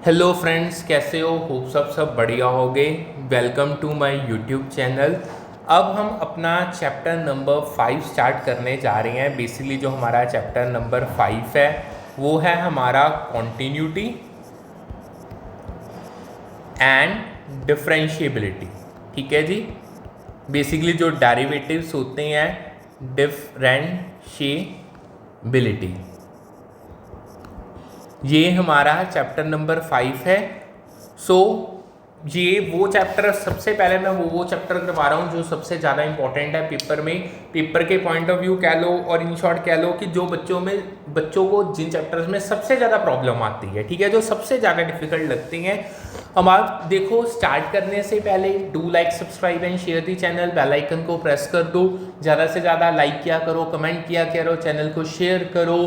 Hello friends, कैसे हो? Hope सब बढ़िया होगे। Welcome to my YouTube channel. अब हम अपना चैप्टर नंबर 5 स्टार्ट करने जा रहे हैं। बेसिकली जो हमारा चैप्टर नंबर 5 है वो है हमारा कॉन्टिन्यूटी एंड डिफरेंशिएबिलिटी। ठीक है जी। बेसिकली जो डेरिवेटिव्स होते हैं, डिफरेंशिएबिलिटी, ये हमारा चैप्टर नंबर 5 है। सो ये वो चैप्टर, सबसे पहले मैं वो चैप्टर करवा रहा हूँ जो सबसे ज़्यादा इंपॉर्टेंट है पेपर में, पेपर के पॉइंट ऑफ व्यू कह लो और इन शॉर्ट कह लो कि जो बच्चों को जिन चैप्टर्स में सबसे ज़्यादा प्रॉब्लम आती है, ठीक है, जो सबसे ज़्यादा डिफिकल्ट लगती हैं। अब आप देखो, स्टार्ट करने से पहले do like, subscribe and share the channel, bell icon को प्रेस कर दो, ज़्यादा से ज़्यादा लाइक किया करो, कमेंट किया करो, चैनल को शेयर करो,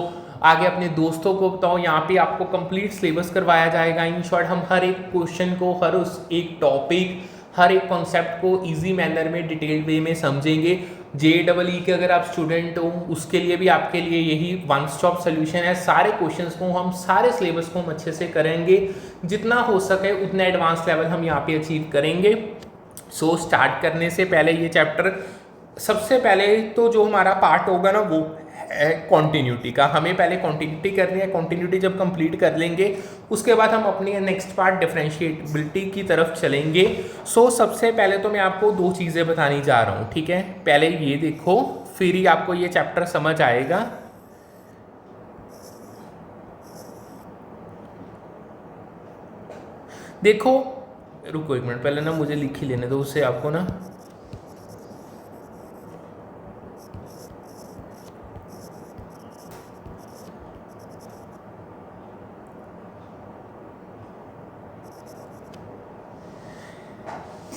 आगे अपने दोस्तों को बताओ। यहाँ पे आपको कंप्लीट सिलेबस करवाया जाएगा। इन शॉर्ट हम हर एक क्वेश्चन को, हर उस एक टॉपिक, हर एक कॉन्सेप्ट को इजी मैनर में, डिटेल्ड वे में समझेंगे। JEE के अगर आप स्टूडेंट हो, उसके लिए भी आपके लिए यही वन स्टॉप सोल्यूशन है। सारे क्वेश्चंस को हम, सारे सिलेबस को हम अच्छे से करेंगे, जितना हो सके उतना एडवांस लेवल हम यहाँ पे अचीव करेंगे। सो स्टार्ट करने से पहले ये चैप्टर, सबसे पहले तो जो हमारा पार्ट होगा ना वो है कॉन्टिन्यूटी का। हमें पहले कॉन्टिन्यूटी करनी है। कॉन्टिन्यूटी जब कंप्लीट कर लेंगे उसके बाद हम अपनी नेक्स्ट पार्ट डिफरेंशिएबिलिटी की तरफ चलेंगे। सो सबसे पहले तो मैं आपको दो चीज़ें बताने जा रहा हूँ, ठीक है। पहले ये देखो, फिर ही आपको ये चैप्टर समझ आएगा। देखो, रुको एक मिनट, पहले ना मुझे लिख ही लेने दो, उससे आपको ना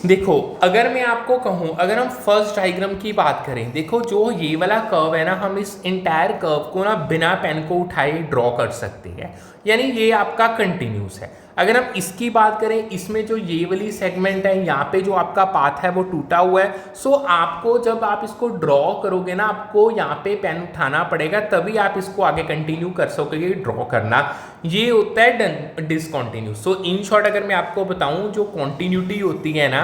देखो, अगर मैं आपको कहूं, अगर हम फर्स्ट डायग्राम की बात करें, देखो जो ये वाला कर्व है ना, हम इस इंटायर कर्व को ना बिना पेन को उठाए ड्रॉ कर सकते हैं, यानी ये आपका कंटिन्यूस है। अगर हम इसकी बात करें, इसमें जो ये वाली सेगमेंट है, यहाँ पे जो आपका पाथ है वो टूटा हुआ है। सो आपको जब आप इसको ड्रॉ करोगे ना, आपको यहाँ पे पेन उठाना पड़ेगा, तभी आप इसको आगे कंटिन्यू कर सकोगे ड्रॉ करना। ये होता है डिसकॉन्टिन्यूस। सो इन शॉर्ट अगर मैं आपको बताऊं, जो कॉन्टिन्यूटी होती है ना,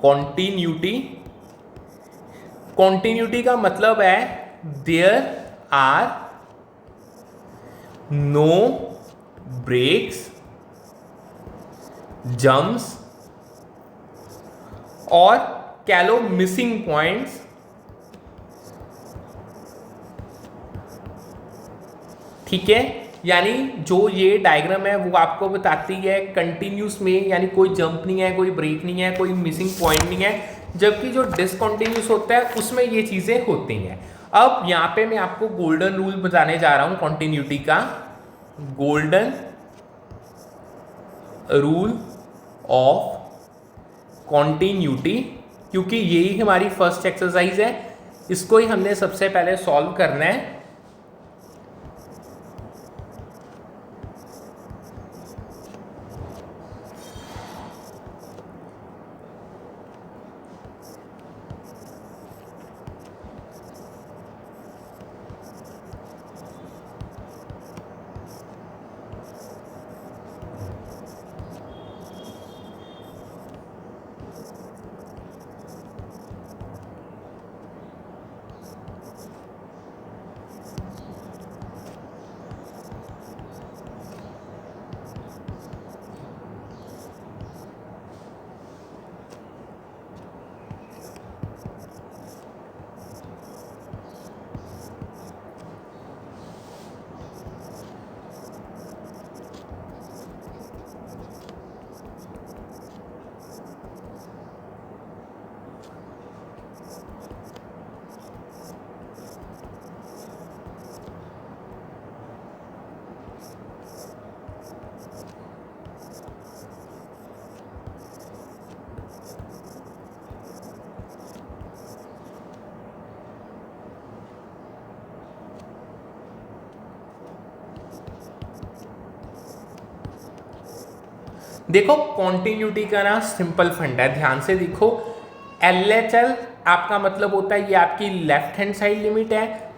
कॉन्टिन्यूटी, कॉन्टिन्यूटी का मतलब है there are no breaks, jumps और कह लो मिसिंग पॉइंट्स, ठीक है। यानी जो ये डायग्राम है वो आपको बताती है कंटिन्यूस में, यानी कोई जंप नहीं है, कोई ब्रेक नहीं है, कोई मिसिंग पॉइंट नहीं है, जबकि जो डिसकंटिन्यूस होता है उसमें ये चीज़ें होती हैं। अब यहाँ पे मैं आपको गोल्डन रूल बताने जा रहा हूँ कॉन्टिन्यूटी का, गोल्डन रूल ऑफ कॉन्टिन्यूटी, क्योंकि यही हमारी फर्स्ट एक्सरसाइज है, इसको ही हमने सबसे पहले सॉल्व करना है। देखो, कॉन्टिन्यूटी का ना सिंपल फंडा है, ध्यान से देखो। LHL आपका मतलब होता है, ये आपकी लेफ्ट हैंड साइड लिमिट है,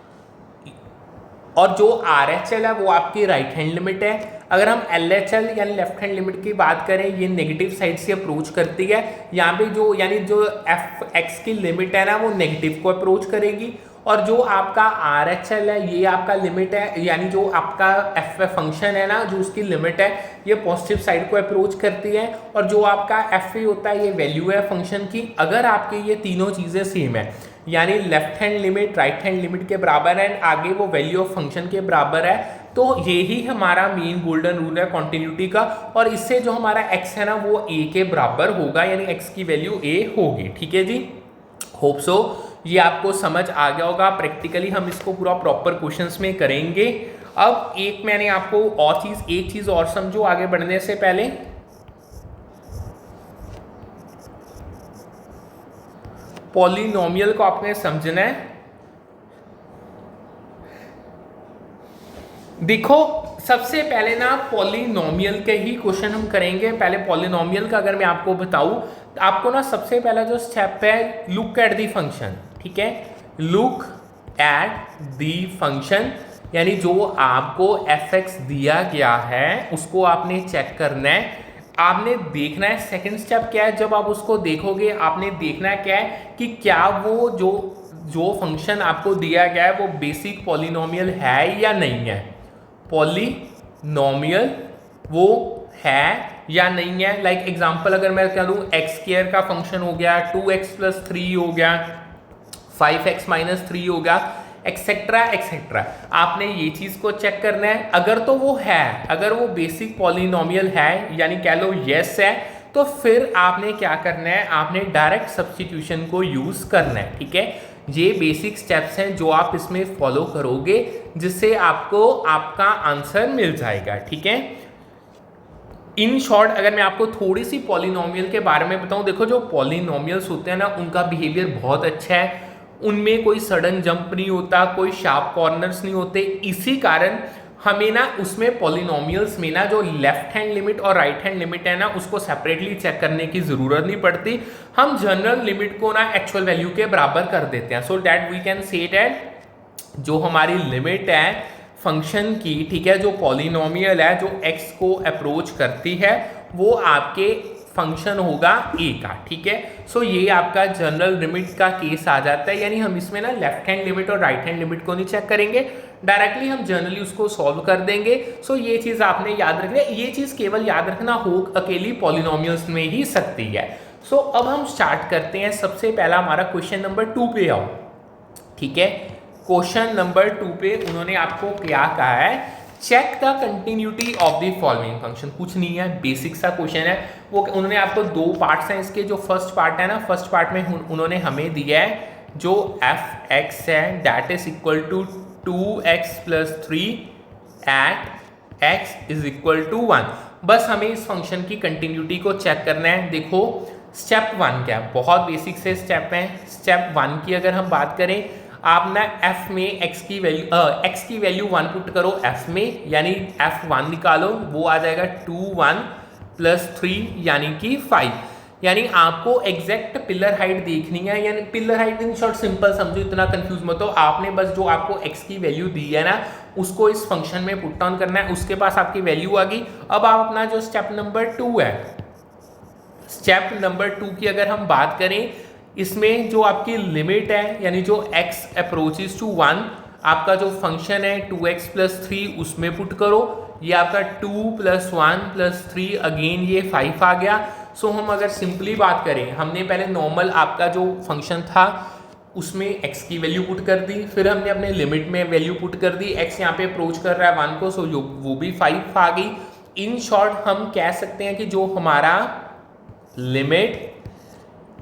और जो आर एच एल है वो आपकी राइट हैंड लिमिट है। अगर हम एल एच एल यानी लेफ्ट हैंड लिमिट की बात करें, ये नेगेटिव साइड से अप्रोच करती है। यहाँ पे जो यानी जो एफ एक्स की लिमिट है ना वो नेगेटिव को अप्रोच करेगी, और जो आपका आर एच एल है ये आपका लिमिट है, यानी जो आपका एफ फंक्शन है ना जो उसकी लिमिट है ये पॉजिटिव साइड को अप्रोच करती है। और जो आपका एफ ए होता है ये वैल्यू है फंक्शन की। अगर आपके ये तीनों चीज़ें सेम है, यानी left hand limit right hand limit के बराबर है एंड आगे वो वैल्यू ऑफ फंक्शन के बराबर है, तो यही हमारा मेन गोल्डन रूल है कॉन्टिन्यूटी का। और इससे जो हमारा एक्स है ना वो ए के बराबर होगा, यानी एक्स की वैल्यू ए होगी। ठीक है जी, होप सो ये आपको समझ आ गया होगा। प्रैक्टिकली हम इसको पूरा प्रॉपर क्वेश्चंस में करेंगे। अब एक मैंने आपको और एक चीज और समझो आगे बढ़ने से पहले। पॉलिनोमियल को आपने समझना है। देखो सबसे पहले ना पॉलिनोमियल के ही क्वेश्चन हम करेंगे। पहले पॉलिनोमियल का अगर मैं आपको बताऊं, आपको ना सबसे पहला जो स्टेप है, लुक एट दी फंक्शन। ठीक है, लुक एट दी फंक्शन, यानी जो आपको एफ एक्स दिया गया है उसको आपने चेक करना है, आपने देखना है। सेकंड स्टेप क्या है, जब आप उसको देखोगे आपने देखना है क्या है कि क्या वो जो फंक्शन आपको दिया गया है वो बेसिक पॉलिनोमियल है या नहीं है। पॉलिनोमियल वो है या नहीं है। लाइक एग्जांपल अगर मैं कह दूं एक्स स्क्वायर का फंक्शन हो गया, 2x + 3 हो गया, 5x - 3 हो गया, एक्सेट्रा एक्सेट्रा। आपने ये चीज को चेक करना है। अगर तो वो है, अगर वो बेसिक पॉलिनोमियल है यानी कह लो यस है, तो फिर आपने क्या करना है, आपने डायरेक्ट सब्स्टिट्यूशन को यूज करना है। ठीक है, ये बेसिक स्टेप्स हैं जो आप इसमें फॉलो करोगे जिससे आपको आपका आंसर मिल जाएगा। ठीक है, इन शॉर्ट अगर मैं आपको थोड़ी सी पॉलिनोमियल के बारे में बताऊं, देखो जो पॉलिनोमियल्स होते हैं ना उनका बिहेवियर बहुत अच्छा है, उनमें कोई सडन जंप नहीं होता, कोई शार्प कॉर्नर्स नहीं होते। इसी कारण हमें ना उसमें पॉलिनोमियल्स में ना जो लेफ्ट हैंड लिमिट और राइट हैंड लिमिट है ना उसको सेपरेटली चेक करने की जरूरत नहीं पड़ती। हम जनरल लिमिट को ना एक्चुअल वैल्यू के बराबर कर देते हैं, so that we can say that जो हमारी लिमिट है फंक्शन की, ठीक है, जो पॉलिनोमियल है जो एक्स को अप्रोच करती है वो आपके फंक्शन होगा ए का। ठीक है, सो ये आपका जनरल लिमिट का केस आ जाता है, यानी हम इसमें ना लेफ्ट हैंड लिमिट और राइट हैंड लिमिट को नहीं चेक करेंगे, डायरेक्टली हम जनरली उसको सॉल्व कर देंगे। सो ये चीज़ आपने याद रखना है, ये चीज़ केवल याद रखना हो अकेली पॉलिनोमियल्स में ही सकती है। सो अब हम स्टार्ट करते हैं। सबसे पहला हमारा क्वेश्चन नंबर 2 पे आओ। ठीक है, क्वेश्चन नंबर 2 पे उन्होंने आपको क्या कहा है, check the continuity of the following function. कुछ नहीं है, बेसिक सा क्वेश्चन है। वो उन्होंने आपको दो पार्ट्स हैं इसके। जो फर्स्ट पार्ट है ना, फर्स्ट पार्ट में उन्होंने हमें दिया है जो एफ एक्स है that is equal to 2x + 3 at x = 1। बस हमें इस फंक्शन की कंटिन्यूटी को चेक करना है। देखो स्टेप 1 क्या है, बहुत बेसिक से स्टेप है। स्टेप 1 की अगर हम बात करें, आप ना f में x की वैल्यू 1 पुट करो f में, यानी f1 निकालो, वो आ जाएगा 2 1 + 3 यानी कि 5। यानी आपको एग्जैक्ट पिलर हाइट देखनी है, यानी pillar height in short simple समझो, इतना कंफ्यूज मत हो। आपने बस जो आपको x की वैल्यू दी है ना उसको इस फंक्शन में पुट डाउन करना है, उसके पास आपकी वैल्यू आ गई। अब आप अपना जो स्टेप नंबर 2 है, स्टेप नंबर 2 की अगर हम बात करें, इसमें जो आपकी लिमिट है यानी जो x अप्रोचेस टू 1, आपका जो फंक्शन है 2x + 3 उसमें पुट करो, ये आपका 2 + 1 + 3 अगेन ये 5 आ गया। सो हम अगर सिंपली बात करें, हमने पहले नॉर्मल आपका जो फंक्शन था उसमें x की वैल्यू पुट कर दी, फिर हमने अपने लिमिट में वैल्यू पुट कर दी, x यहाँ पे अप्रोच कर रहा है 1 को, सो वो भी 5 आ गई। इन शॉर्ट हम कह सकते हैं कि जो हमारा लिमिट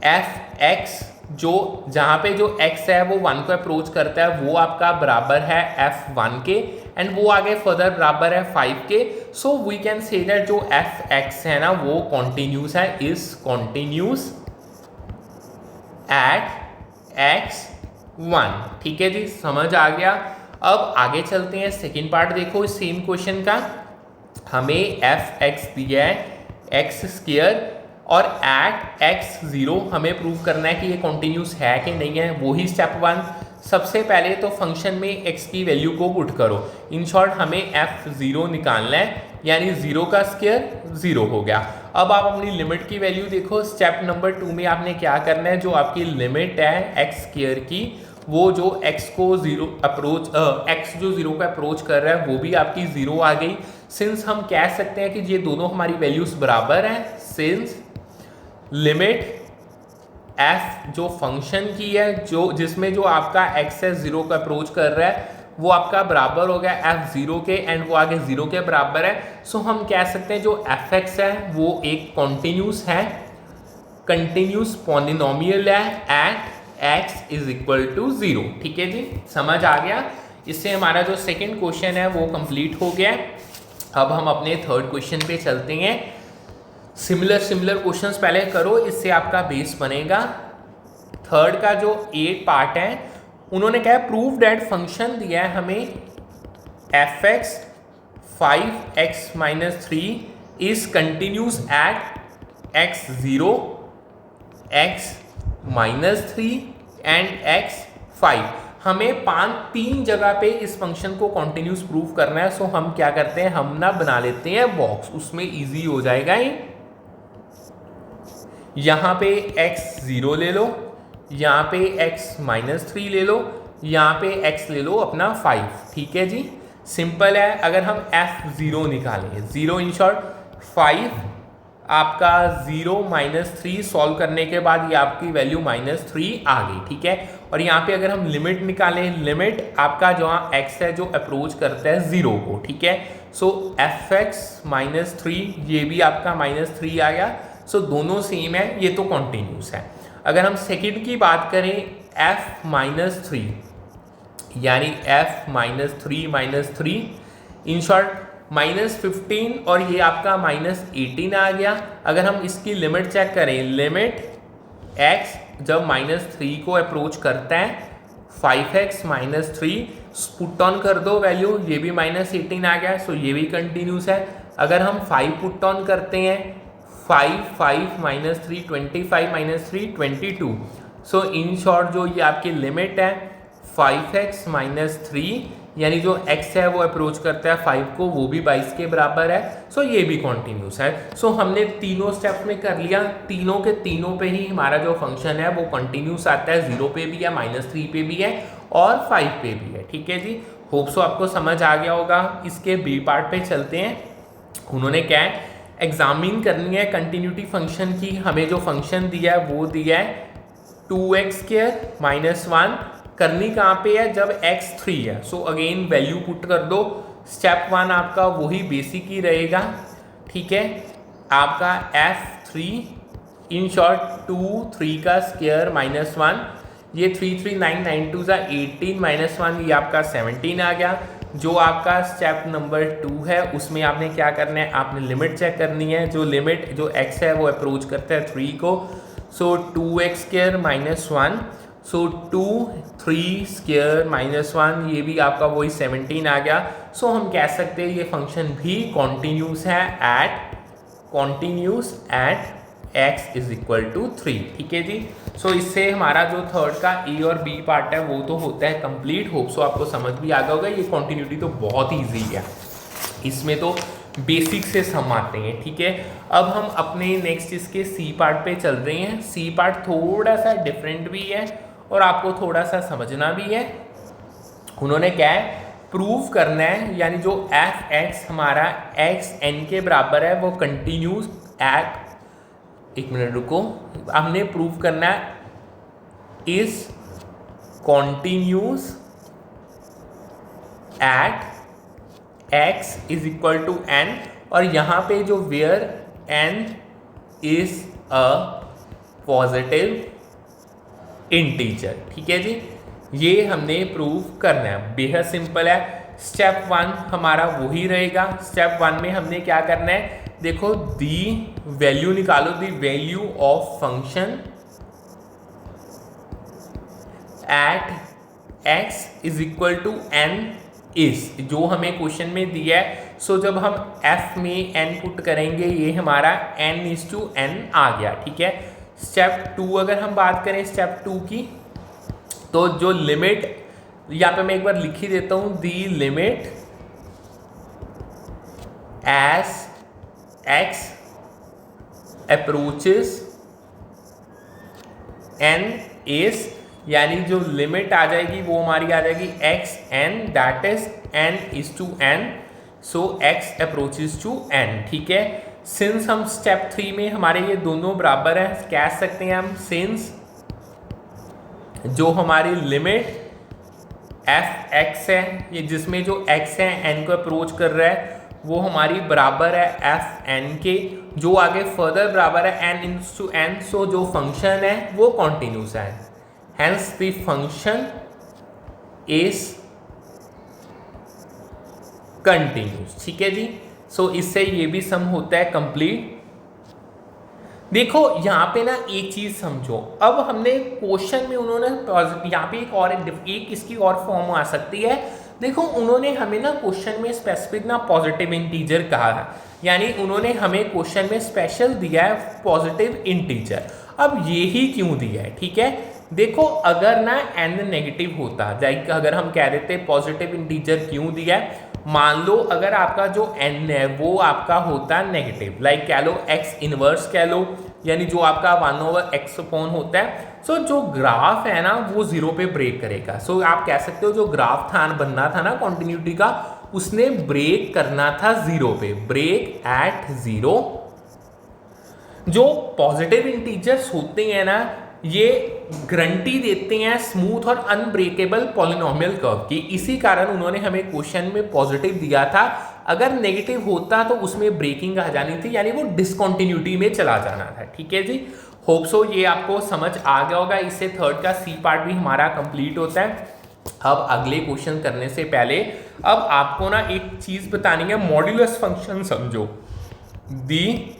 एफ एक्स जो जहाँ पे जो x है वो 1 को अप्रोच करता है वो आपका बराबर है f1 के, एंड वो आगे फर्दर बराबर है 5 के। So we can say that जो एफ एक्स है ना वो कॉन्टिन्यूस है, इज कॉन्टिन्यूस एट x1। ठीक है जी, समझ आ गया। अब आगे चलते हैं, सेकेंड पार्ट देखो इस सेम क्वेश्चन का। हमें एफ एक्स दिया है x² और एट x0 हमें प्रूव करना है कि ये कॉन्टिन्यूस है कि नहीं है, वही स्टेप 1। सबसे पहले तो फंक्शन में x की वैल्यू को पुट करो। इन शॉर्ट हमें f0 निकालना है, यानी 0 का स्क्वायर 0 हो गया। अब आप अपनी लिमिट की वैल्यू देखो। स्टेप नंबर 2 में आपने क्या करना है, जो आपकी लिमिट है x स्क्वायर की, वो जो x को 0 अप्रोच x जो 0 को अप्रोच कर रहा है वो भी आपकी 0 आ गई। सिंस हम कह सकते हैं कि ये दोनों हमारी वैल्यूज बराबर हैं, सिंस लिमिट f जो फंक्शन की है, जो जिसमें जो आपका x है 0 को अप्रोच कर रहा है, वो आपका बराबर हो गया f0 के, एंड वो आगे 0 के बराबर है। सो हम कह सकते हैं जो fx है वो एक कॉन्टिन्यूस है, कंटिन्यूस पॉलिनोमियल है at x is equal to 0। ठीक है जी, समझ आ गया। इससे हमारा जो सेकंड क्वेश्चन है वो कंप्लीट हो गया। अब हम अपने थर्ड क्वेश्चन पे चलते हैं। सिमिलर क्वेश्चंस पहले करो, इससे आपका बेस बनेगा। थर्ड का जो ए पार्ट है, उन्होंने क्या है, प्रूव दैट फंक्शन दिया है हमें fx 5x-3 is continuous at x0 x-3 and x5। हमें 3 जगह पे इस फंक्शन को कॉन्टिन्यूस प्रूव करना है। सो हम क्या करते हैं, हम ना बना लेते हैं बॉक्स, उसमें इजी हो जाएगा ये। यहाँ पे x0 ले लो, यहाँ पे x-3 ले लो, यहाँ पे x ले लो अपना 5। ठीक है जी, सिंपल है। अगर हम f0 निकालेंगे, 0 इन शॉर्ट 5, आपका 0-3 सॉल्व करने के बाद ये आपकी वैल्यू -3 आ गई। ठीक है, और यहाँ पे अगर हम लिमिट निकालें, लिमिट आपका जो x है जो अप्रोच करता है 0 को। ठीक है, सो fx-3 ये भी आपका -3 आ गया। सो दोनों सेम है, ये तो कॉन्टिन्यूस है। अगर हम सेकंड की बात करें, f-3 यानी f-3 इन शॉर्ट -15 और ये आपका -18 आ गया। अगर हम इसकी लिमिट चेक करें, लिमिट x जब -3 को अप्रोच करता है, 5x-3 पुट ऑन कर दो वैल्यू, ये भी -18 आ गया। सो ये भी कंटिन्यूस है। अगर हम 5 पुट ऑन करते हैं, 5-3 25 22। सो इन शॉर्ट जो ये आपकी लिमिट है 5x-3, यानी जो x है वो अप्रोच करता है 5 को, वो भी 22 के बराबर है। सो ये भी कॉन्टिन्यूस है। सो हमने तीनों स्टेप में कर लिया, तीनों के तीनों पे ही हमारा जो फंक्शन है वो कॉन्टिन्यूस आता है। 0 पे भी है, -3 पे भी है और 5 पे भी है। ठीक है जी, होप सो आपको समझ आ गया होगा। इसके बी पार्ट पे चलते हैं। उन्होंने क्या है, एग्जामिन करनी है कंटिन्यूटी फंक्शन की। हमें जो फंक्शन दिया है वो दिया है 2x² -1, करनी कहाँ पे है, जब x3 है। सो अगेन वैल्यू पुट कर दो। स्टेप 1 आपका वही बेसिक ही रहेगा। ठीक है, आपका f3 इन शॉर्ट 2 3 का स्क्वायर -1, ये 3 9 9 2 18 -1, ये आपका 17 आ गया। जो आपका स्टेप नंबर 2 है उसमें आपने क्या करना है, आपने लिमिट चेक करनी है। जो लिमिट जो x है वो अप्रोच करता है 3 को। सो 2x² -1, सो 2 3 -1, ये भी आपका वही 17 आ गया। सो हम कह सकते हैं ये फंक्शन भी कॉन्टिन्यूस है at x is equal to 3। ठीक है जी, सो इससे हमारा जो थर्ड का ए और बी पार्ट है वो तो होता है कंप्लीट। होप सो आपको समझ भी आ गया होगा। ये कॉन्टिन्यूटी तो बहुत ईजी है, इसमें तो बेसिक से सम आते हैं। ठीक है, अब हम अपने नेक्स्ट इसके सी पार्ट पे चल रहे हैं। सी पार्ट थोड़ा सा डिफरेंट भी है और आपको थोड़ा सा समझना भी है। उन्होंने क्या है, प्रूव करना है, यानी जो f(x) हमारा x(n) के बराबर है वो कंटिन्यूस एट, एक मिनट रुको, हमने प्रूव करना है is continuous at x is equal to n, और यहाँ पे जो where n is a positive integer. ठीक है जी, ये हमने प्रूव करना है, बेहद सिंपल है। स्टेप 1 हमारा वही रहेगा। स्टेप 1 में हमने क्या करना है, देखो दी वैल्यू निकालो, the value of function at x is equal to n is, जो हमें क्वेश्चन में दिया है। सो जब हम f में n पुट करेंगे, ये हमारा n/n आ गया। ठीक है, स्टेप 2 अगर हम बात करें स्टेप 2 की, तो जो लिमिट यहाँ पे मैं एक बार लिख ही देता हूँ, the limit as x approaches n is, यानी जो लिमिट आ जाएगी वो हमारी आ जाएगी x n, that is n is to n, so x approaches to n। ठीक है, सिंस हम स्टेप 3 में हमारे ये दोनों बराबर है, कह सकते हैं हम सिंस जो हमारी लिमिट एफ एक्स है, ये जिसमें जो x है n को अप्रोच कर रहा है, वो हमारी बराबर है एफ n के, जो आगे फर्दर बराबर है n इंटू n, सो जो फंक्शन है वो कॉन्टिन्यूस है, hence the function is continuous. ठीक है जी, सो इससे ये भी सम होता है कंप्लीट। देखो यहाँ पे ना एक चीज समझो, अब हमने क्वेश्चन में उन्होंने यहाँ पे एक इसकी और फॉर्म आ सकती है। देखो उन्होंने हमें ना क्वेश्चन में स्पेसिफिक ना पॉजिटिव इंटीजर कहा है, यानी उन्होंने हमें क्वेश्चन में स्पेशल दिया है पॉजिटिव इंटीजर। अब ये ही क्यों दिया है, ठीक है, देखो अगर ना n नेगेटिव होता, लाइक अगर हम कह देते पॉजिटिव इंटीजर क्यों दिया है, मान लो अगर आपका जो n है वो आपका होता नेगेटिव, लाइक कह लो x इनवर्स कह लो, यानी जो आपका 1/x अपॉन होता है, सो जो ग्राफ है ना वो जीरो पे ब्रेक करेगा। सो आप कह सकते हो जो ग्राफ था बनना था ना कॉन्टिन्यूटी का, उसने ब्रेक करना था जीरो पे, ब्रेक एट जीरो। जो पॉजिटिव इंटीजर्स होते हैं ना ये गारंटी देते हैं स्मूथ और अनब्रेकेबल पॉलिनोमियल कर्व की, इसी कारण उन्होंने हमें क्वेश्चन में पॉजिटिव दिया था। अगर नेगेटिव होता तो उसमें ब्रेकिंग आ जानी थी, यानी वो डिसकंटिन्यूटी में चला जाना था। ठीक है जी, होप सो ये आपको समझ आ गया होगा। इससे थर्ड का सी पार्ट भी हमारा कंप्लीट होता है। अब अगले क्वेश्चन करने से पहले अब आपको ना एक चीज बतानी है, मॉड्यूलस फंक्शन समझो, दी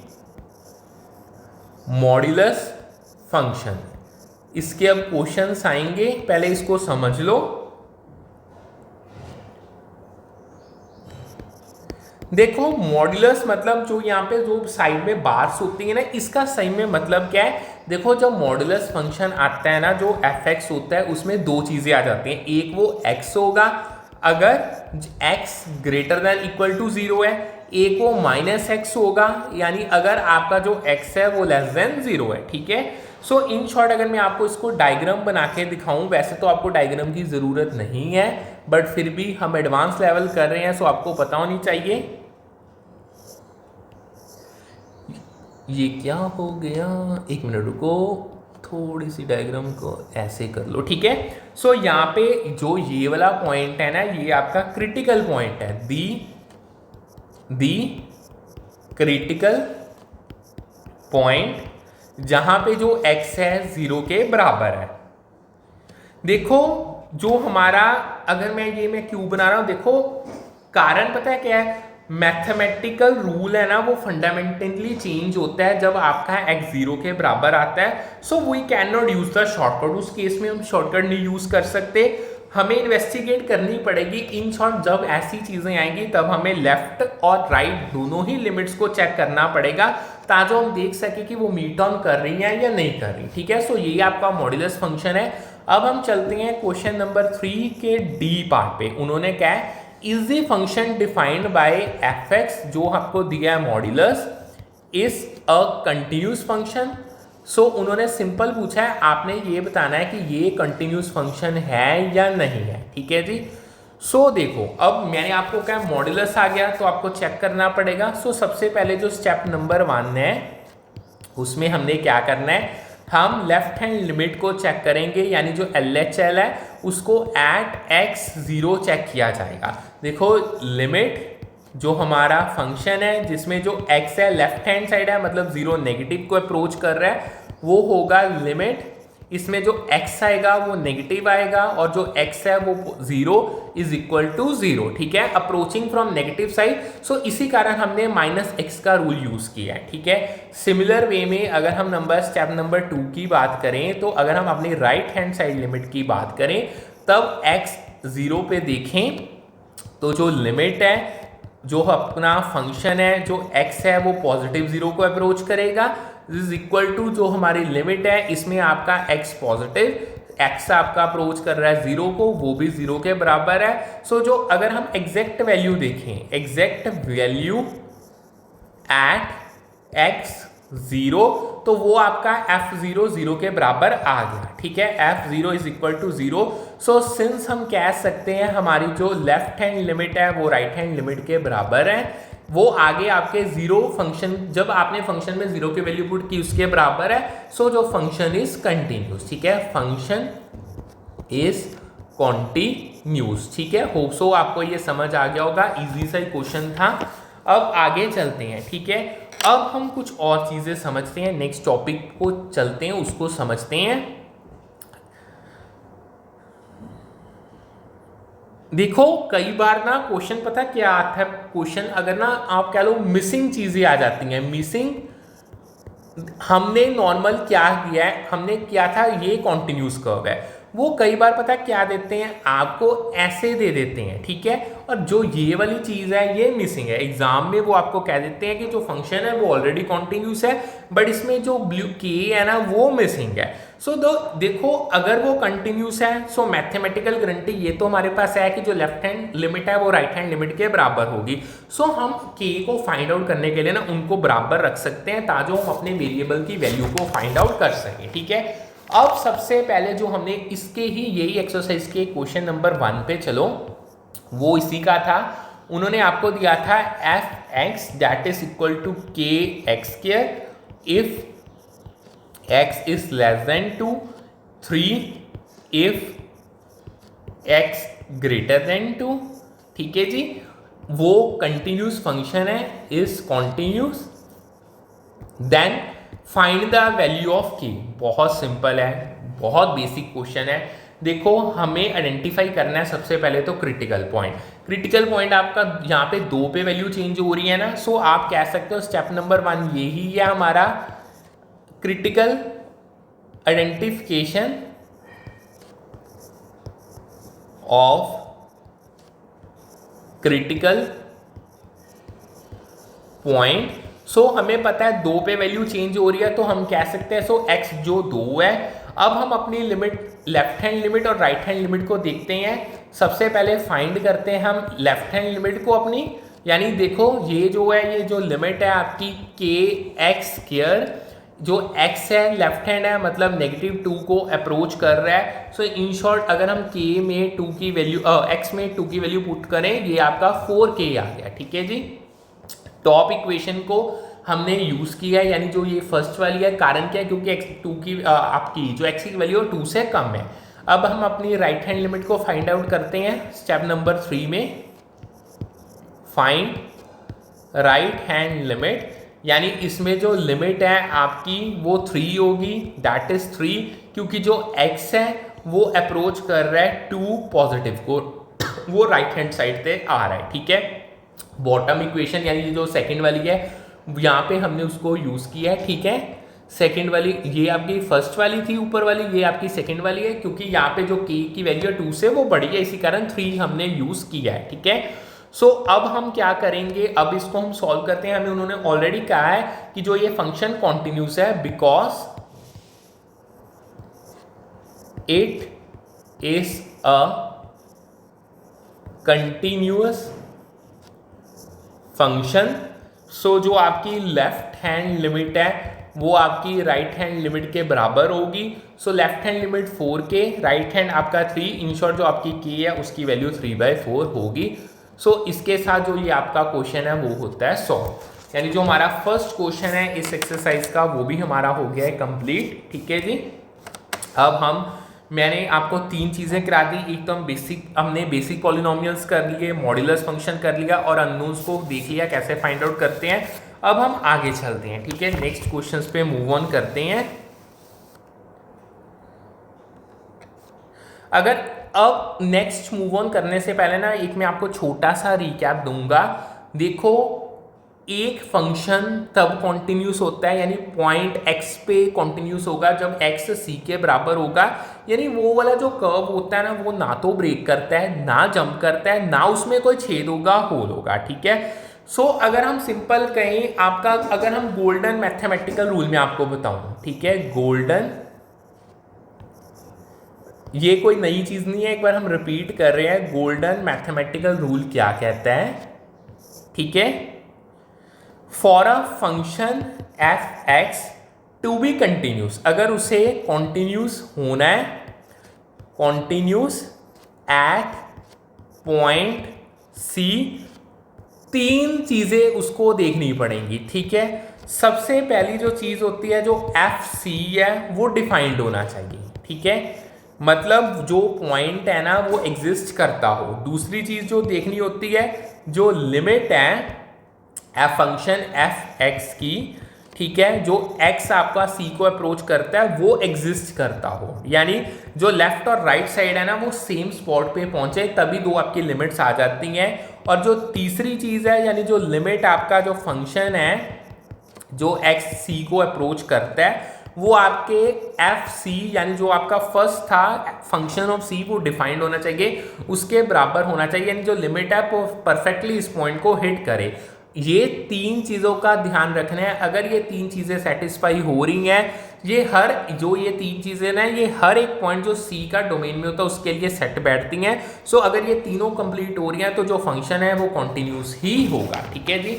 मॉड्यूलस फंक्शन, इसके अब क्वेश्चंस आएंगे, पहले इसको समझ लो। देखो मॉड्यूलस मतलब जो यहाँ पे जो साइड में बार्स होती है ना, इसका सही में मतलब क्या है, देखो जब मॉड्यूलस फंक्शन आता है ना, जो एफ एक्स होता है उसमें दो चीजें आ जाती हैं, एक वो x होगा अगर x greater than equal to 0 है, एक वो -x होगा, यानी अगर आपका जो x है वो लेस देन 0 है। ठीक है, सो इन शॉर्ट अगर मैं आपको इसको डायग्राम बना के दिखाऊं, वैसे तो आपको डायग्राम की ज़रूरत नहीं है, बट फिर भी हम एडवांस लेवल कर रहे हैं, सो आपको पता होनी चाहिए। ये क्या हो गया, एक मिनट रुको, थोड़ी सी डायग्राम को ऐसे कर लो। ठीक है, सो यहाँ पे जो ये वाला पॉइंट है ना, ये आपका क्रिटिकल पॉइंट है, दी क्रिटिकल पॉइंट, जहां पे जो x है 0 के बराबर है। देखो जो हमारा, अगर मैं क्यों बना रहा हूं, देखो कारण पता है क्या है, मैथमेटिकल रूल है ना वो फंडामेंटली चेंज होता है जब आपका x 0 के बराबर आता है। So we can not use the shortcut, उस केस में हम शॉर्टकट नहीं यूज कर सकते, हमें इन्वेस्टिगेट करनी पड़ेगी। इन शॉर्ट जब ऐसी चीजें आएंगी तब हमें लेफ्ट और राइट दोनों ही लिमिट्स को चेक करना पड़ेगा, ताकि हम देख सके कि वो मीट ऑन कर रही हैं या नहीं कर रही। ठीक है, सो ये आपका मॉड्यूलस फंक्शन है। अब हम चलते हैं क्वेश्चन नंबर 3 के डी पार्ट पे। उन्होंने क्या है, is the function defined by f x, जो आपको दिया है modulus, is a continuous function. So उन्होंने सिंपल पूछा है, आपने ये बताना है कि ये कंटिन्यूस फंक्शन है या नहीं है। ठीक है जी, सो देखो अब मैंने आपको क्या मॉड्यूलस आ गया तो आपको चेक करना पड़ेगा। सो सबसे पहले जो स्टेप नंबर 1 है उसमें हमने क्या करना है, हम लेफ्ट हैंड लिमिट को चेक करेंगे, यानी जो LHL है उसको एट x 0 चेक किया जाएगा। देखो लिमिट जो हमारा फंक्शन है जिसमें जो x है लेफ्ट हैंड साइड है, मतलब 0 नेगेटिव को अप्रोच कर रहा है, वो होगा लिमिट, इसमें जो x आएगा वो नेगेटिव आएगा और जो x है वो 0 इज इक्वल टू 0। ठीक है, अप्रोचिंग फ्रॉम नेगेटिव साइड, सो इसी कारण हमने -x का रूल यूज किया है। ठीक है, सिमिलर वे में अगर हम स्टेप नंबर 2 की बात करें, तो अगर हम अपनी राइट हैंड साइड लिमिट की बात करें, तब x 0 पे देखें तो जो लिमिट है, जो अपना फंक्शन है, जो x है वो पॉजिटिव 0 को अप्रोच करेगा, इज इक्वल टू जो हमारी लिमिट है, इसमें आपका x पॉजिटिव एक्स आपका अप्रोच कर रहा है 0 को, वो भी 0 के बराबर है। सो जो अगर हम एग्जैक्ट वैल्यू देखें, एग्जैक्ट वैल्यू एट एक्स 0, तो वो आपका f0 0 के बराबर आ गया, ठीक है, f0 is equal to 0। So since हम कह सकते हैं हमारी जो लेफ्ट हैंड लिमिट है वो राइट हैंड लिमिट के बराबर है, वो आगे आपके 0 फंक्शन, जब आपने फंक्शन में 0 की वैल्यू पुट की उसके बराबर है। सो जो फंक्शन इज कंटिन्यूस, ठीक है, फंक्शन इज कॉन्टिन्यूस, ठीक है। होप सो आपको ये समझ आ गया होगा, इजी सा क्वेश्चन था। अब आगे चलते हैं, ठीक है, अब हम कुछ और चीजें समझते हैं, नेक्स्ट टॉपिक को चलते हैं, उसको समझते हैं। देखो कई बार ना क्वेश्चन पता क्या आता है, क्वेश्चन अगर ना आप कह लो मिसिंग चीजें आ जाती हैं, मिसिंग। हमने नॉर्मल क्या किया है, हमने किया था ये कॉन्टिन्यूस कर्व है, वो कई बार पता क्या देते हैं आपको, ऐसे दे देते हैं, ठीक है, और जो ये वाली चीज़ है ये मिसिंग है। एग्जाम में वो आपको कह देते हैं कि जो फंक्शन है वो ऑलरेडी कॉन्टिन्यूस है, बट इसमें जो ब्लू के है ना वो मिसिंग है। सो देखो अगर वो कंटिन्यूस है, सो मैथमेटिकल गारंटी ये तो हमारे पास है कि जो लेफ्ट हैंड लिमिट है वो राइट हैंड लिमिट के बराबर होगी। सो हम के को फाइंड आउट करने के लिए ना उनको बराबर रख सकते हैं ताकि हम अपने वेरिएबल की वैल्यू को फाइंड आउट कर सकें, ठीक है। अब सबसे पहले जो हमने इसके ही यही एक्सरसाइज के क्वेश्चन नंबर 1 पे चलो, वो इसी का था। उन्होंने आपको दिया था f x that is equal to k x square if x is less than 2, 3 if x greater than 2, ठीक है जी। वो कंटिन्यूस फंक्शन है, is continuous, then find the value of k। बहुत सिंपल है, बहुत बेसिक क्वेश्चन है। देखो हमें आइडेंटिफाई करना है सबसे पहले तो क्रिटिकल पॉइंट। क्रिटिकल पॉइंट आपका यहाँ पे 2 पे वैल्यू चेंज हो रही है ना, सो आप कह सकते हो स्टेप नंबर 1 यही है हमारा critical identification of critical point. So हमें पता है 2 पे वैल्यू चेंज हो रही है, तो हम कह सकते हैं सो x जो 2 है। अब हम अपनी लिमिट, लेफ्ट हैंड लिमिट और राइट हैंड लिमिट को देखते हैं। सबसे पहले फाइंड करते हैं हम लेफ्ट हैंड लिमिट को अपनी, यानी देखो ये जो है, ये जो लिमिट है आपकी के एक्स स्क्वायर, जो x है लेफ्ट हैंड है, मतलब -2 को अप्रोच कर रहा है। सो इन शॉर्ट अगर हम k में 2 की वैल्यू, x में 2 की वैल्यू पुट करें, ये आपका 4k आ गया, ठीक है जी। टॉप इक्वेशन को हमने यूज किया है, यानी जो ये फर्स्ट वाली है, कारण क्या है, क्योंकि x2 की आपकी जो x की वैल्यू 2 से कम है। अब हम अपनी राइट हैंड लिमिट को फाइंड आउट करते हैं स्टेप नंबर 3 में, फाइंड राइट हैंड लिमिट, यानी इसमें जो लिमिट है आपकी वो 3 होगी, दैट इज 3, क्योंकि जो x है वो अप्रोच कर रहा है 2 पॉजिटिव को, वो राइट हैंड साइड पे आ रहा है, ठीक है। बॉटम इक्वेशन यानी जो सेकंड वाली है यहाँ पे हमने उसको यूज किया है, ठीक है। सेकंड वाली ये आपकी फर्स्ट वाली थी, ऊपर वाली ये आपकी सेकंड वाली है, क्योंकि यहाँ पे जो k की वैल्यू है 2 से वो बड़ी है, इसी कारण 3 हमने यूज किया है, ठीक है। सो अब हम क्या करेंगे, अब इसको हम सॉल्व करते हैं। हमें उन्होंने ऑलरेडी कहा है कि जो ये फंक्शन कॉन्टिन्यूस है because it is a continuous function. So जो आपकी लेफ्ट हैंड लिमिट है वो आपकी राइट हैंड लिमिट के बराबर होगी। So left hand limit 4k, right hand आपका 3, इन शॉर्ट जो आपकी k है उसकी वैल्यू 3/4 होगी। सो इसके साथ जो ये आपका क्वेश्चन है वो होता है सॉल्व, यानी जो हमारा फर्स्ट क्वेश्चन है इस एक्सरसाइज का वो भी हमारा हो गया है कंप्लीट, ठीक है जी। अब मैंने आपको 3 चीज़ें करा दी, एक तो हमने बेसिक पॉलिनोमियल्स कर लिए, मॉड्यूलस फंक्शन कर लिया और अननोन्स को देख लिया कैसे फाइंड आउट करते हैं। अब हम आगे चलते हैं, ठीक है, नेक्स्ट क्वेश्चंस पे मूव ऑन करते हैं। अगर अब नेक्स्ट मूव ऑन करने से पहले ना एक मैं आपको छोटा सा रिकैप दूंगा। देखो एक फंक्शन तब कॉन्टिन्यूस होता है, यानी पॉइंट x पे कॉन्टिन्यूस होगा जब x c के बराबर होगा, यानी वो वाला जो कर्व होता है ना वो ना तो ब्रेक करता है, ना जंप करता है, ना उसमें कोई छेद होगा, होल होगा, ठीक है। सो अगर हम सिंपल कहें आपका, अगर हम गोल्डन मैथमेटिकल रूल में आपको बताऊं, ठीक है, गोल्डन ये कोई नई चीज नहीं है, एक बार हम रिपीट कर रहे हैं। गोल्डन मैथमेटिकल रूल क्या कहता है, ठीक है। For a function f x to be continuous, अगर उसे कॉन्टिन्यूस होना है, कॉन्टिन्यूस एट पॉइंट सी, तीन चीजें उसको देखनी पड़ेंगी, ठीक है। सबसे पहली जो चीज होती है, जो एफ सी है, वो डिफाइंड होना चाहिए, ठीक है। मतलब जो पॉइंट है ना वो एग्जिस्ट करता हो। दूसरी चीज जो देखनी होती है, जो लिमिट है एफ फंक्शन एफ एक्स की, ठीक है, जो x आपका c को अप्रोच करता है वो एग्जिस्ट करता हो, यानी जो लेफ्ट और राइट साइड है ना वो सेम स्पॉट पे पहुंचे, तभी दो आपकी लिमिट्स आ जाती हैं। और जो तीसरी चीज है, यानी जो लिमिट आपका जो फंक्शन है जो x c को अप्रोच करता है, वो आपके एफ सी यानी जो आपका फर्स्ट था फंक्शन ऑफ c वो डिफाइंड होना चाहिए, उसके बराबर होना चाहिए, यानी जो लिमिट है वो परफेक्टली इस पॉइंट को हिट करे। ये तीन चीज़ों का ध्यान रखना है। अगर ये तीन चीज़ें सेटिस्फाई हो रही हैं, ये तीन चीज़ें ना, ये हर एक पॉइंट जो सी का डोमेन में होता है उसके लिए सेट बैठती हैं। सो अगर ये तीनों कंप्लीट हो रही हैं तो जो फंक्शन है वो कॉन्टिन्यूस ही होगा, ठीक है जी।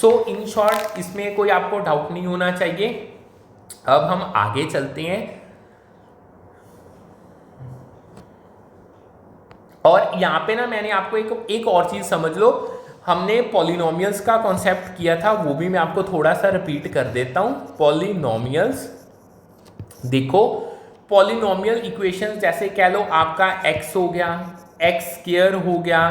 सो इन शॉर्ट इसमें कोई आपको डाउट नहीं होना चाहिए। अब हम आगे चलते हैं और यहाँ पे ना मैंने आपको एक और चीज़ समझ लो, हमने पॉलिनोमियल्स का कॉन्सेप्ट किया था, वो भी मैं आपको थोड़ा सा रिपीट कर देता हूं। पॉलिनोमियल्स, देखो पॉलिनोमियल इक्वेशंस जैसे कह लो आपका x हो गया, एक्स स्क्वायर हो गया,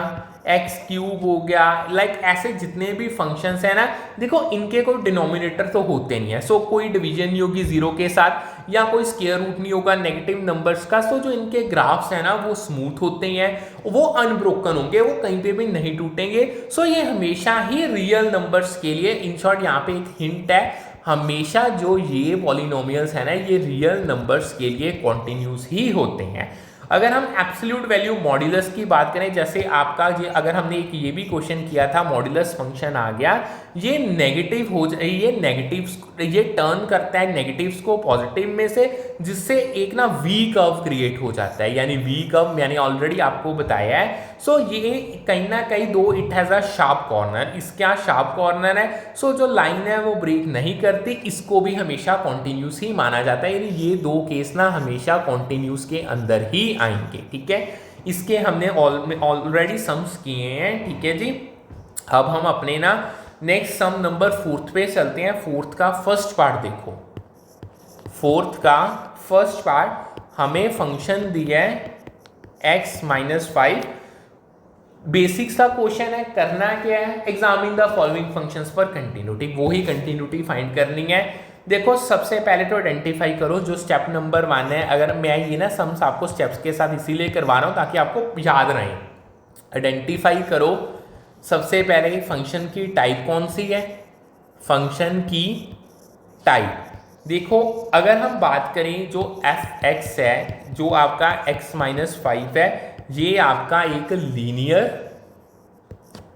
एक्स क्यूब हो गया, लाइक ऐसे जितने भी फंक्शंस हैं ना, देखो इनके कोई डिनोमिनेटर तो होते नहीं है। सो कोई डिवीजन नहीं होगी जीरो के साथ, या कोई स्क्वायर रूट नहीं होगा नेगेटिव नंबर्स का। सो जो इनके ग्राफ्स हैं ना वो स्मूथ होते हैं, वो अनब्रोकन होंगे, वो कहीं पे भी नहीं टूटेंगे। सो ये हमेशा ही रियल नंबर्स के लिए, इन शॉर्ट यहाँ पे एक हिंट है, हमेशा जो ये पॉलिनोमियल्स है ना ये रियल नंबर्स के लिए कॉन्टिन्यूस ही होते हैं। अगर हम एब्सोल्यूट वैल्यू मॉड्यूलस की बात करें, जैसे आपका अगर हमने एक ये भी क्वेश्चन किया था, मॉड्यूलस फंक्शन आ गया, ये नेगेटिव हो जाए, ये टर्न करता है नेगेटिव्स को पॉजिटिव में से, जिससे एक ना वी कर्व क्रिएट हो जाता है। यानी वी कर्व मैंने ऑलरेडी आपको बताया है। सो ये कहीं ना कहीं दो it has a sharp corner, इसका शार्प कॉर्नर है। सो जो लाइन है वो ब्रेक नहीं करती, इसको भी हमेशा कॉन्टिन्यूस ही माना जाता है। यानी ये दो केस ना हमेशा कॉन्टिन्यूस के अंदर ही आएंगे, ठीक है। इसके हमने ऑलरेडी सम्स किए हैं, ठीक है जी। अब हम अपने ना नेक्स्ट सम नंबर 4 पे चलते हैं। 4 का फर्स्ट पार्ट देखो, 4 का फर्स्ट पार्ट हमें फंक्शन दिया है x-5। बेसिक सा क्वेश्चन है, करना क्या है, एग्जामिन द फॉलोइंग फंक्शंस पर कंटिन्यूटी, वो ही कंटिन्यूटी फाइंड करनी है। देखो सबसे पहले तो आइडेंटिफाई करो, जो स्टेप नंबर 1 है। अगर मैं ये ना सम्स आपको स्टेप्स के साथ इसीलिए करवा रहा हूँ ताकि आपको याद रहे। आइडेंटिफाई करो सबसे पहले फंक्शन की टाइप कौन सी है, फंक्शन की टाइप। देखो अगर हम बात करें जो एफ एक्स है, जो आपका x-5 है, ये आपका एक लीनियर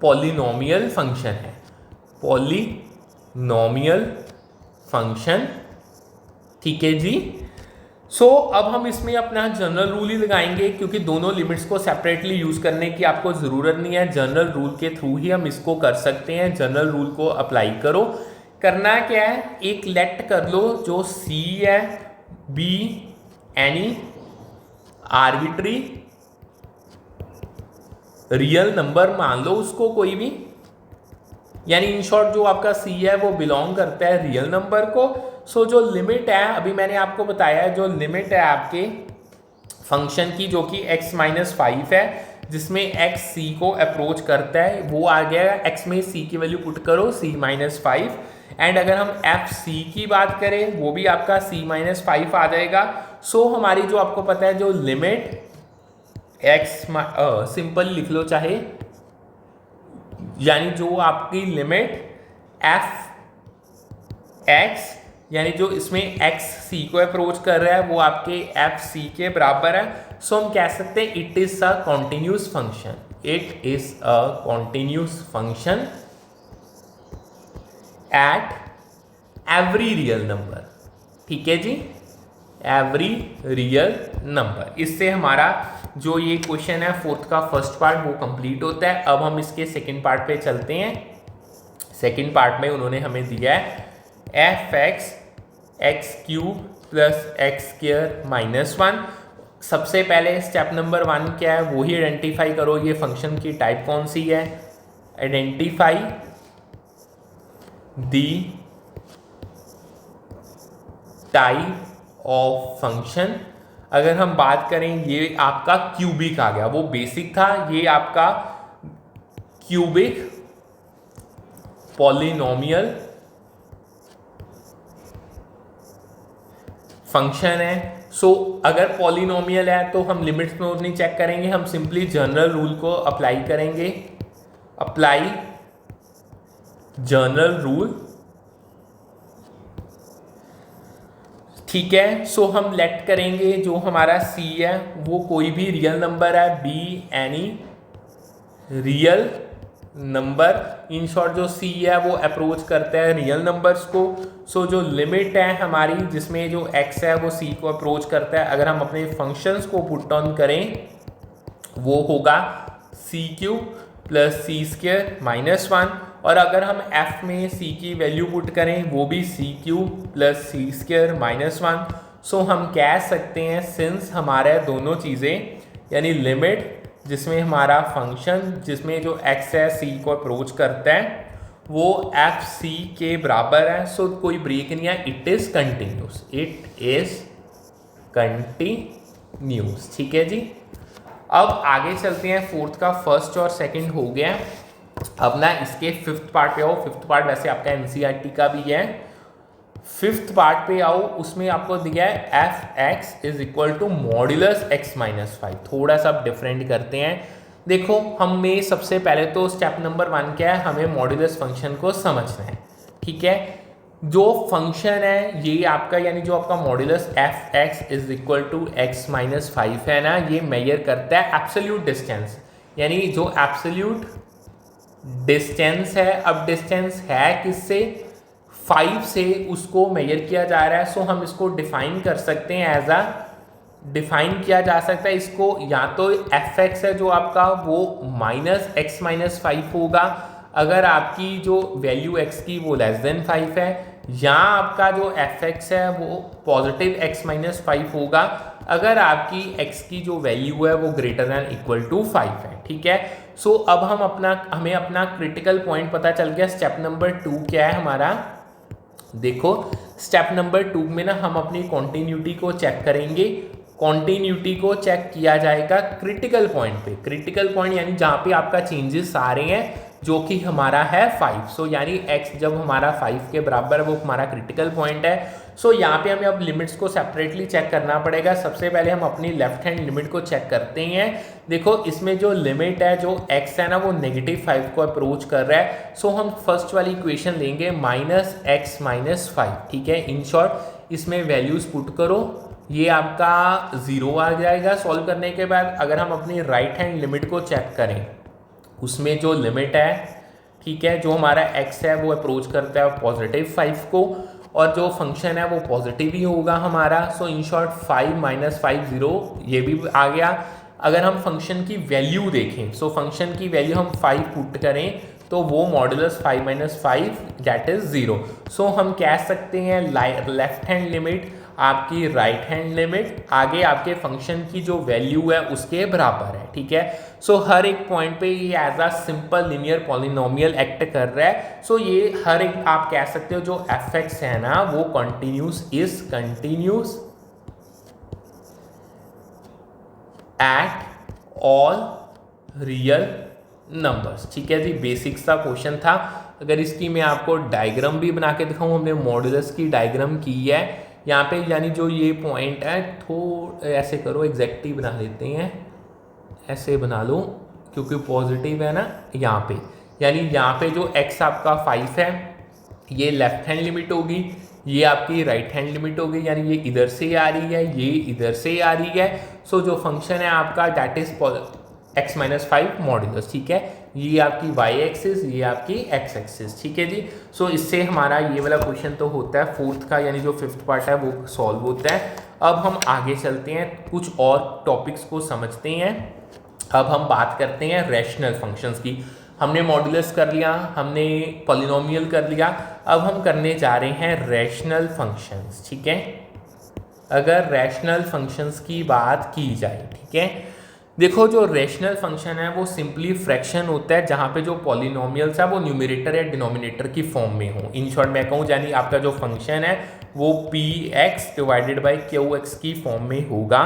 पॉलिनोमियल फंक्शन है, पॉलिनोमियल फंक्शन, ठीक है जी। सो अब हम इसमें अपना जनरल रूल ही लगाएंगे, क्योंकि दोनों लिमिट्स को सेपरेटली यूज करने की आपको जरूरत नहीं है। जनरल रूल के थ्रू ही हम इसको कर सकते हैं। जनरल रूल को अप्लाई करो। करना क्या है, एक लेट कर लो जो c है, b any arbitrary real number मान लो उसको कोई भी, यानी इन शॉर्ट जो आपका c है वो बिलोंग करता है रियल नंबर को। सो जो लिमिट है, अभी मैंने आपको बताया है, जो लिमिट है आपके फंक्शन की जो कि x-5 है, जिसमें x c को अप्रोच करता है, वो आ गया x में c की वैल्यू पुट करो c-5। एंड अगर हम एफ सी की बात करें, वो भी आपका c-5 आ जाएगा। सो हमारी जो आपको पता है जो लिमिट x, सिंपल लिख लो चाहे, यानी जो आपकी लिमिट एफ एक्स, यानी जो इसमें x c को अप्रोच कर रहा है वो आपके एफ सी के बराबर है। सो हम कह सकते हैं it is a continuous function, it is a continuous function at every real number, ठीक है जी। Every real number. इससे हमारा जो ये क्वेश्चन है फोर्थ का फर्स्ट पार्ट वो कंप्लीट होता है। अब हम इसके सेकंड पार्ट पे चलते हैं। सेकंड पार्ट में उन्होंने हमें दिया है f x x cube plus x square minus 1। सबसे पहले स्टेप नंबर 1 क्या है वही आइडेंटिफाई करो, ये फंक्शन की टाइप कौन सी है। Identify the type of function. अगर हम बात करें ये आपका क्यूबिक आ गया, वो बेसिक था, ये आपका क्यूबिक पॉलिनोमियल फंक्शन है। सो अगर पॉलिनोमियल है तो हम लिमिट्स में नहीं चेक करेंगे, हम सिंपली जनरल रूल को अप्लाई करेंगे। अप्लाई जनरल रूल, ठीक है। सो हम लेट करेंगे जो हमारा c है वो कोई भी रियल नंबर है, B any real number. In short जो c है वो अप्रोच करता है रियल नंबर्स को। सो जो लिमिट है हमारी जिसमें जो x है वो c को अप्रोच करता है, अगर हम अपने फंक्शंस को पुट ऑन करें वो होगा c क्यूब प्लस सी स्क्वायर माइनस 1। और अगर हम f में c की वैल्यू पुट करें वो भी c क्यूब प्लस सी स्क्वायर माइनस 1। सो हम कह सकते हैं सिंस हमारे दोनों चीज़ें यानी लिमिट जिसमें हमारा फंक्शन जिसमें जो x है c को अप्रोच करता है वो एफ सी के बराबर है। सो कोई ब्रेक नहीं है, it is continuous, it is continuous, ठीक है जी। अब आगे चलते हैं, फोर्थ का फर्स्ट और सेकंड हो गया। अब ना इसके फिफ्थ पार्ट पे आओ। फिफ्थ पार्ट वैसे आपका एनसीईआरटी का भी है। फिफ्थ पार्ट पे आओ, उसमें आपको दिया है f x is equal to modulus x minus 5। थोड़ा सा डिफरेंट करते हैं। देखो हमें सबसे पहले तो स्टेप नंबर 1 क्या है, हमें मॉड्यूलस फंक्शन को समझना है, ठीक है। जो फंक्शन है ये आपका यानी जो आपका modulus f x is equal to x minus 5 है ना, ये मेजर करता है एब्सोल्यूट डिस्टेंस, यानी जो एब्सोल्यूट डिस्टेंस है। अब डिस्टेंस है किससे, 5 से उसको मेजर किया जा रहा है। सो हम इसको डिफाइन कर सकते हैं एज अ, डिफाइन किया जा सकता है इसको या तो एफ एक्स है जो आपका वो माइनस एक्स माइनस 5 होगा अगर आपकी जो वैल्यू x की वो लेस देन 5 है, या आपका जो एफ एक्स है वो पॉजिटिव x माइनस 5 होगा अगर आपकी x की जो वैल्यू है वो ग्रेटर दैन इक्वल टू 5 है, ठीक है। सो अब हमें अपना क्रिटिकल पॉइंट पता चल गया। स्टेप नंबर 2 क्या है हमारा, देखो स्टेप नंबर 2 में ना हम अपनी कॉन्टिन्यूटी को चेक करेंगे। कॉन्टिन्यूटी को चेक किया जाएगा क्रिटिकल पॉइंट पे। क्रिटिकल पॉइंट यानी जहाँ पे आपका चेंजेस आ रहे हैं जो कि हमारा है 5। सो यानी x जब हमारा 5 के बराबर है वो हमारा क्रिटिकल पॉइंट है। सो यहाँ पे हमें अब लिमिट्स को सेपरेटली चेक करना पड़ेगा। सबसे पहले हम अपनी लेफ्ट हैंड लिमिट को चेक करते हैं। देखो इसमें जो लिमिट है जो x है ना वो नेगेटिव 5 को अप्रोच कर रहा है। सो हम फर्स्ट वाली इक्वेशन लेंगे माइनस एक्स माइनस 5, ठीक है। इन शॉर्ट इसमें वैल्यूज पुट करो, ये आपका 0 आ जाएगा सॉल्व करने के बाद। अगर हम अपनी राइट हैंड लिमिट को चेक करें उसमें जो लिमिट है, ठीक है, जो हमारा x है वो अप्रोच करता है पॉजिटिव 5 को और जो फंक्शन है वो पॉजिटिव ही होगा हमारा। सो इन शॉर्ट 5 माइनस 5 0 ये भी आ गया। अगर हम फंक्शन की वैल्यू देखें, सो फंक्शन की वैल्यू हम 5 पुट करें तो वो मॉडुलस 5 माइनस 5 दैट इज 0। सो हम कह सकते हैं लेफ्ट हैंड लिमिट आपकी राइट हैंड लिमिट आगे आपके फंक्शन की जो वैल्यू है उसके बराबर है, ठीक है। सो हर एक पॉइंट पे ये as a simple linear polynomial act कर रहा है। सो ये हर एक आप कह सकते हो जो एफ एक्स है ना वो continuous is continuous at all real numbers, ठीक है जी। बेसिक्स का क्वेश्चन था। अगर इसकी मैं आपको डायग्राम भी बना के दिखाऊं, हमने मॉडुलस की डायग्राम की है यहाँ पे, यानी जो ये पॉइंट है थोड़ा ऐसे करो एग्जैक्टली बना लेते हैं, ऐसे बना लो क्योंकि पॉजिटिव है ना यहाँ पे, यानी यहाँ पे जो x आपका 5 है ये लेफ्ट हैंड लिमिट होगी, ये आपकी राइट हैंड लिमिट होगी, यानी ये इधर से आ रही है ये इधर से आ रही है। सो जो फंक्शन है आपका that is x minus 5 modulus, ठीक है। ये आपकी y एक्सिस, ये आपकी x एक्सिस, ठीक है जी। सो इससे हमारा ये वाला क्वेश्चन तो होता है फोर्थ का, यानी जो फिफ्थ पार्ट है वो सॉल्व होता है। अब हम आगे चलते हैं, कुछ और टॉपिक्स को समझते हैं। अब हम बात करते हैं रैशनल फंक्शंस की। हमने मॉड्यूलस कर लिया, हमने पॉलिनोमियल कर लिया, अब हम करने जा रहे हैं रैशनल फंक्शंस। ठीक है, अगर रैशनल फंक्शंस की बात की जाए, ठीक है, देखो जो रैशनल फंक्शन है वो सिंपली फ्रैक्शन होता है जहाँ पे जो पॉलिनोमियल्स है वो न्यूमरेटर या डिनोमिनेटर की फॉर्म में हो। इन शॉर्ट मैं कहूँ यानी आपका जो फंक्शन है वो p x divided by q x की फॉर्म में होगा।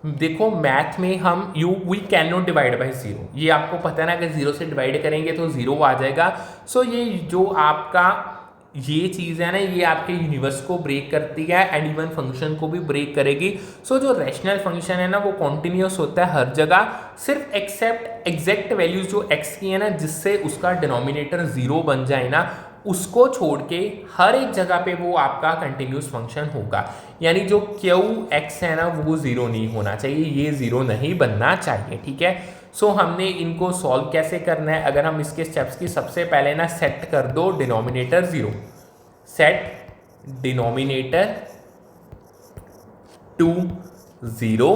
देखो मैथ में हम we can not divide by zero, ये आपको पता है ना, अगर जीरो से डिवाइड करेंगे तो जीरो आ जाएगा। सो ये जो आपका ये चीज़ है ना, ये आपके यूनिवर्स को ब्रेक करती है एंड इवन फंक्शन को भी ब्रेक करेगी। सो जो रैशनल फंक्शन है ना वो कॉन्टिन्यूस होता है हर जगह, सिर्फ एक्सेप्ट एग्जैक्ट वैल्यूज जो एक्स की है ना, जिससे उसका डिनोमिनेटर जीरो बन जाए ना, उसको छोड़ के हर एक जगह पे वो आपका कंटिन्यूस फंक्शन होगा। यानी जो क्यू एक्स है ना वो जीरो नहीं होना चाहिए, ये जीरो नहीं बनना चाहिए। ठीक है, सो हमने इनको सॉल्व कैसे करना है, अगर हम इसके स्टेप्स की सबसे पहले ना सेट कर दो denominator zero, set denominator to zero,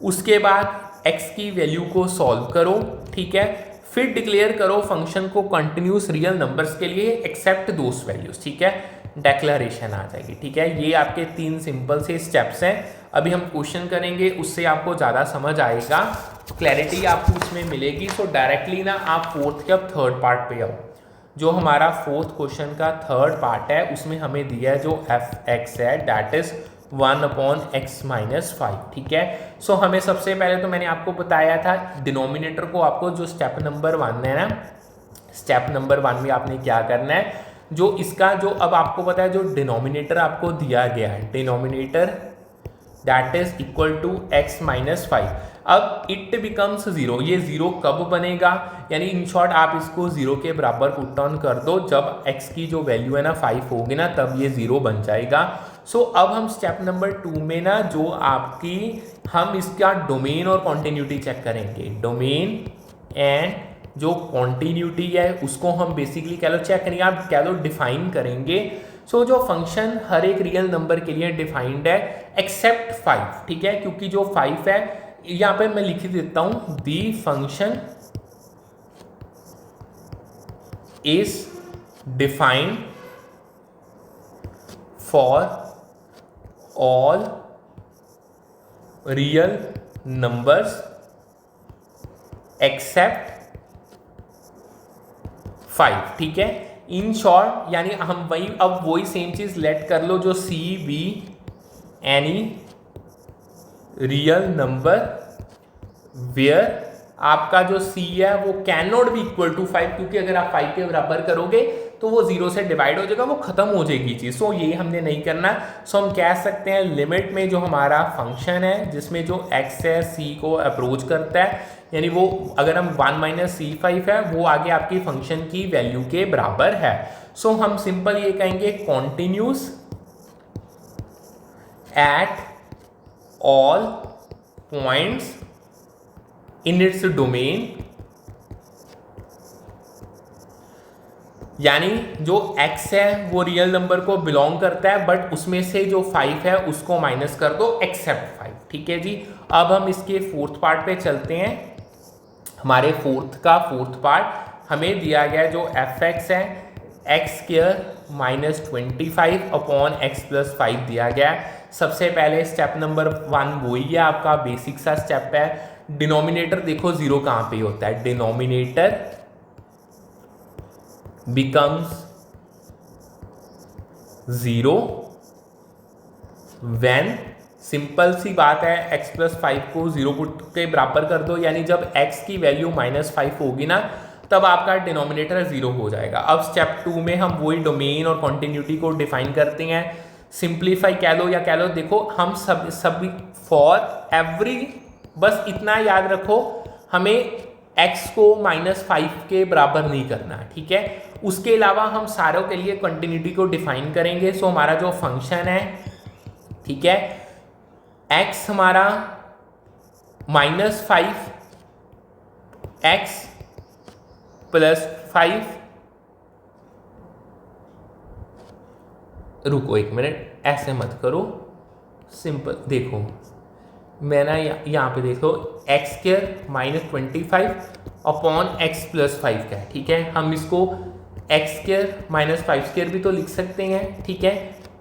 उसके बाद x की वैल्यू को सॉल्व करो। ठीक है, फिर डिक्लेयर करो फंक्शन को कंटिन्यूस रियल नंबर्स के लिए एक्सेप्ट दोस वैल्यूज। ठीक है, डेक्लेरेशन आ जाएगी। ठीक है, ये आपके 3 सिंपल से स्टेप्स हैं। अभी हम क्वेश्चन करेंगे, उससे आपको ज़्यादा समझ आएगा, क्लैरिटी आपको उसमें मिलेगी। सो डायरेक्टली ना आप फोर्थ के अब थर्ड पार्ट पे आओ। जो हमारा फोर्थ क्वेश्चन का थर्ड पार्ट है उसमें हमें दिया है जो एफ एक्स है दैट इज 1/x-5। ठीक है, सो हमें सबसे पहले तो मैंने आपको बताया था डिनोमिनेटर को आपको जो स्टेप नंबर 1 है ना, स्टेप नंबर 1 में आपने क्या करना है, जो इसका जो अब आपको पता है जो डिनोमिनेटर आपको दिया गया है, denominator that is equal to x-5। अब इट बिकम्स जीरो, ये जीरो कब बनेगा, यानी इन शॉर्ट आप इसको जीरो के बराबर पुट डाउन कर दो, जब x की जो वैल्यू है ना 5 होगी ना तब ये जीरो बन जाएगा। सो अब हम स्टेप नंबर 2 में ना जो आपकी हम इसका डोमेन और कॉन्टिन्यूटी चेक करेंगे, डोमेन एंड जो कॉन्टिन्यूटी है उसको हम बेसिकली कह लो चेक करेंगे, आप कह लो डिफाइन करेंगे। सो जो फंक्शन हर एक रियल नंबर के लिए डिफाइंड है एक्सेप्ट 5। ठीक है, क्योंकि जो 5 है यहाँ पे मैं लिख देता हूं, the function is defined for all real numbers accept 5। ठीक है, इन शॉर्ट यानी हम वही अब वही सेम चीज लेट कर लो, जो c be any real number where आपका जो c है वो can not be equal to 5, क्योंकि अगर आप 5 के बराबर करोगे तो वो जीरो से डिवाइड हो जाएगा, वो खत्म हो जाएगी चीज। सो ये हमने नहीं करना। सो हम कह सकते हैं लिमिट में जो हमारा फंक्शन है जिसमें जो x है c को अप्रोच करता है, यानी वो अगर हम 1 - c5 है वो आगे आपकी फंक्शन की वैल्यू के बराबर है। सो हम सिंपल ये कहेंगे continuous at all points in its domain, यानी जो x है वो रियल नंबर को बिलोंग करता है बट उसमें से जो 5 है उसको माइनस कर दो एक्सेप्ट 5। ठीक है जी, अब हम इसके फोर्थ पार्ट पे चलते हैं। हमारे फोर्थ पार्ट हमें दिया गया जो एफ एक्स है x² - 25 अपॉन x+5 दिया गया है। सबसे पहले स्टेप नंबर 1 वही है आपका बेसिक सा स्टेप है। डिनोमिनेटर देखो जीरो कहां पे होता है, denominator becomes zero when, simple सी बात है, x+5 को जीरो के बराबर कर दो, यानी जब x की वैल्यू -5 होगी ना तब आपका डिनोमिनेटर जीरो हो जाएगा। अब स्टेप 2 में हम वही डोमेन और कॉन्टिन्यूटी को डिफाइन करते हैं। सिंप्लीफाई कह लो या कह लो, देखो हम सब फॉर एवरी, बस इतना याद रखो हमें x को -5 के बराबर नहीं करना। ठीक है, उसके अलावा हम सारों के लिए कंटिन्यूटी को डिफाइन करेंगे। सो हमारा जो फंक्शन है, ठीक है, x हमारा -5 x +5, रुको एक मिनट, ऐसे मत करो, सिंपल देखो, मैं ना यहाँ पे देखो x square minus 25 upon x plus 5 का है, ठीक है। हम इसको एक्स स्क्र माइनस 5 स्क्र भी तो लिख सकते हैं, ठीक है।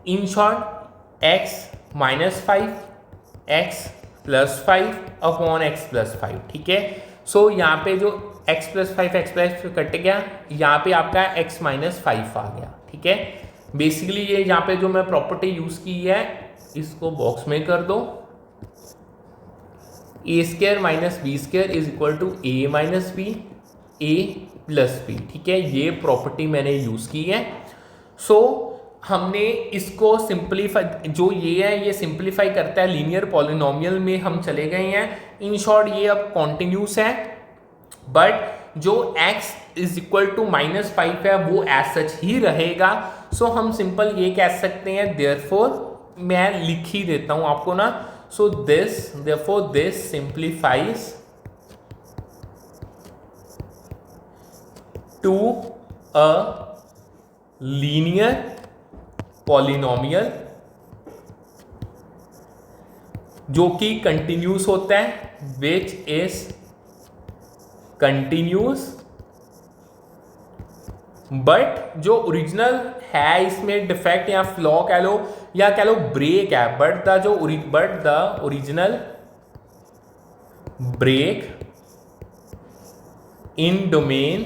In short x minus 5 x plus 5 upon x plus 5, ठीक है। सो यहाँ पे जो x plus 5 x plus cut गया, यहाँ पे आपका एक्स माइनस 5 आ गया, ठीक है। बेसिकली ये यहाँ पे जो मैं प्रॉपर्टी यूज की है इसको बॉक्स में कर दो, a square minus b square is equal to a minus b a plus b, ठीक है। ये प्रॉपर्टी मैंने यूज की है। सो हमने इसको सिंप्लीफाई, जो ये है ये सिंप्लीफाई करता है लीनियर पॉलिनोमियल में हम चले गए हैं। इन शॉर्ट ये अब कॉन्टिन्यूस है, बट जो x is equal to minus 5 है वो एज सच ही रहेगा। सो हम सिंपल ये कह सकते हैं, देयरफॉर मैं लिख ही देता हूं आपको ना। So this therefore this simplifies to a linear polynomial जो कि कंटिन्यूस होता है, विच इज कंटिन्यूस, बट जो ओरिजिनल है इसमें डिफेक्ट या फ्लॉ कह लो या कह लो ब्रेक है, but the original break in domain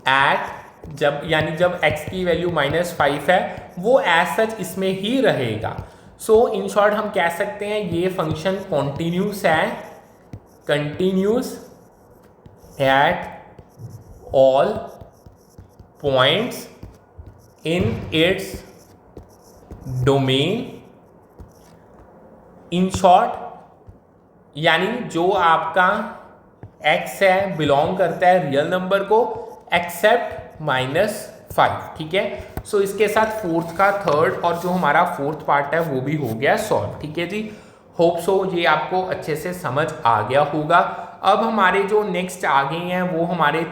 at, जब यानी जब x की वैल्यू -5 है वो एज सच इसमें ही रहेगा। सो इन शॉर्ट हम कह सकते हैं ये फंक्शन कॉन्टिन्यूस है, continuous at all points in its domain. In short यानी जो आपका x है बिलोंग करता है रियल नंबर को एक्सेप्ट -5, ठीक है। सो इसके साथ फोर्थ का थर्ड और जो हमारा फोर्थ पार्ट है वो भी हो गया सॉल्व, ठीक है जी। होप सो ये आपको अच्छे से समझ आ गया होगा। अब हमारे जो नेक्स्ट आगे हैं वो हमारे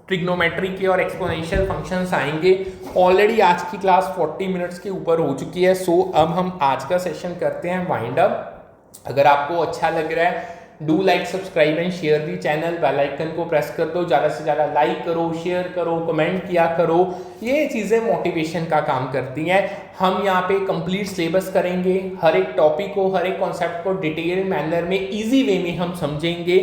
ट्रिग्नोमेट्री के और एक्सपोनेंशियल फंक्शंस आएंगे। ऑलरेडी आज की क्लास 40 मिनट्स के ऊपर हो चुकी है। सो अब हम आज का सेशन करते हैं वाइंड अप। अगर आपको अच्छा लग रहा है do like subscribe and share the channel, bell icon को प्रेस कर दो, ज़्यादा से ज़्यादा लाइक करो, शेयर करो, कमेंट किया करो, ये चीज़ें मोटिवेशन का काम करती हैं। हम यहाँ पे कंप्लीट सिलेबस करेंगे, हर एक टॉपिक को हर एक कॉन्सेप्ट को डिटेल मैनर में इजी वे में हम समझेंगे।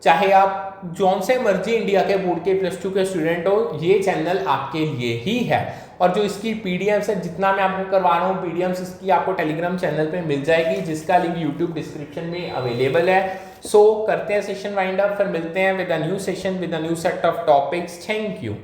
चाहे आप जौन से मर्जी इंडिया के बोर्ड के +2 के स्टूडेंट हो, ये चैनल आपके लिए ही है। और जो इसकी पीडीएफ है, जितना मैं आपको करवा रहा हूँ पीडीएफ इसकी आपको टेलीग्राम चैनल पे मिल जाएगी, जिसका लिंक यूट्यूब डिस्क्रिप्शन में अवेलेबल है। सो करते हैं सेशन वाइंड अप, फिर मिलते हैं with a new session with a new set of topics. Thank you.